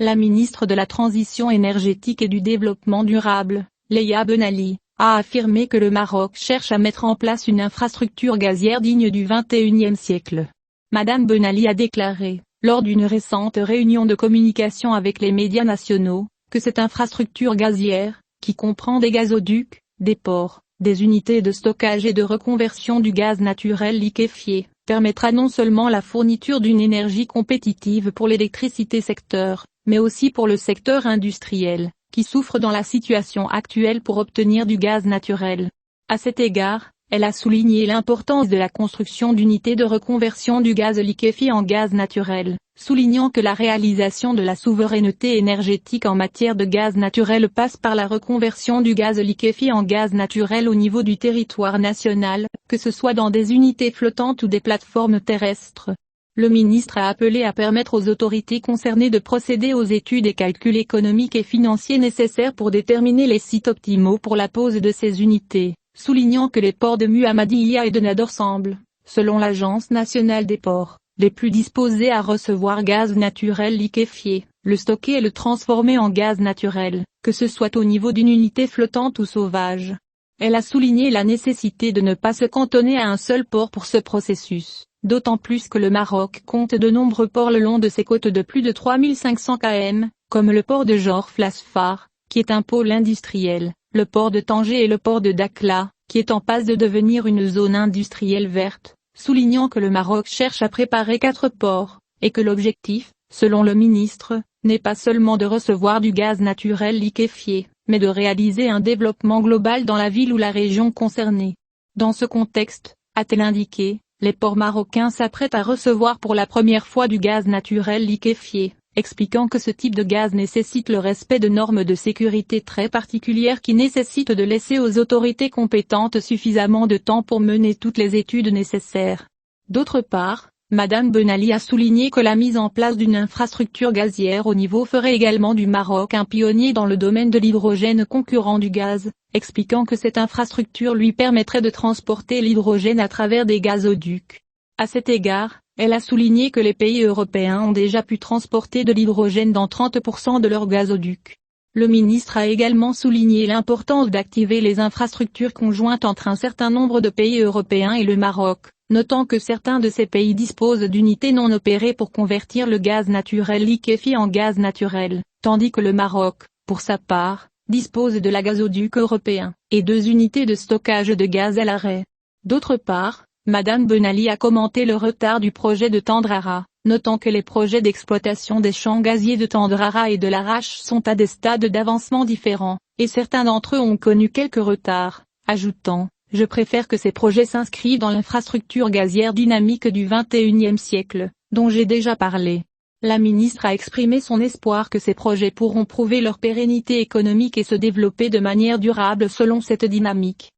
La ministre de la Transition énergétique et du Développement durable, Leïla Ben Ali, a affirmé que le Maroc cherche à mettre en place une infrastructure gazière digne du XXIe siècle. Madame Ben Ali a déclaré, lors d'une récente réunion de communication avec les médias nationaux, que cette infrastructure gazière, qui comprend des gazoducs, des ports, des unités de stockage et de reconversion du gaz naturel liquéfié, permettra non seulement la fourniture d'une énergie compétitive pour l'électricité secteur, mais aussi pour le secteur industriel, qui souffre dans la situation actuelle pour obtenir du gaz naturel. À cet égard, elle a souligné l'importance de la construction d'unités de reconversion du gaz liquéfié en gaz naturel, soulignant que la réalisation de la souveraineté énergétique en matière de gaz naturel passe par la reconversion du gaz liquéfié en gaz naturel au niveau du territoire national, que ce soit dans des unités flottantes ou des plateformes terrestres. Le ministre a appelé à permettre aux autorités concernées de procéder aux études et calculs économiques et financiers nécessaires pour déterminer les sites optimaux pour la pose de ces unités, soulignant que les ports de Muhammadiyah et de Nador semblent, selon l'Agence nationale des ports, les plus disposés à recevoir gaz naturel liquéfié, le stocker et le transformer en gaz naturel, que ce soit au niveau d'une unité flottante ou sauvage. Elle a souligné la nécessité de ne pas se cantonner à un seul port pour ce processus, d'autant plus que le Maroc compte de nombreux ports le long de ses côtes de plus de 3500 km, comme le port de Jorf Lasfar, qui est un pôle industriel, le port de Tanger et le port de Dakhla, qui est en passe de devenir une zone industrielle verte, soulignant que le Maroc cherche à préparer 4 ports, et que l'objectif, selon le ministre, n'est pas seulement de recevoir du gaz naturel liquéfié, mais de réaliser un développement global dans la ville ou la région concernée. Dans ce contexte, a-t-elle indiqué, les ports marocains s'apprêtent à recevoir pour la première fois du gaz naturel liquéfié, expliquant que ce type de gaz nécessite le respect de normes de sécurité très particulières qui nécessitent de laisser aux autorités compétentes suffisamment de temps pour mener toutes les études nécessaires. D'autre part, Madame Ben Ali a souligné que la mise en place d'une infrastructure gazière au niveau ferait également du Maroc un pionnier dans le domaine de l'hydrogène concurrent du gaz, expliquant que cette infrastructure lui permettrait de transporter l'hydrogène à travers des gazoducs. À cet égard, elle a souligné que les pays européens ont déjà pu transporter de l'hydrogène dans 30% de leurs gazoducs. Le ministre a également souligné l'importance d'activer les infrastructures conjointes entre un certain nombre de pays européens et le Maroc, notant que certains de ces pays disposent d'unités non opérées pour convertir le gaz naturel liquéfié en gaz naturel, tandis que le Maroc, pour sa part, dispose de la gazoduc européen, et 2 unités de stockage de gaz à l'arrêt. D'autre part, Madame Ben Ali a commenté le retard du projet de Tendrara, notant que les projets d'exploitation des champs gaziers de Tendrara et de Larache sont à des stades d'avancement différents, et certains d'entre eux ont connu quelques retards, ajoutant, je préfère que ces projets s'inscrivent dans l'infrastructure gazière dynamique du XXIe siècle, dont j'ai déjà parlé. La ministre a exprimé son espoir que ces projets pourront prouver leur pérennité économique et se développer de manière durable selon cette dynamique.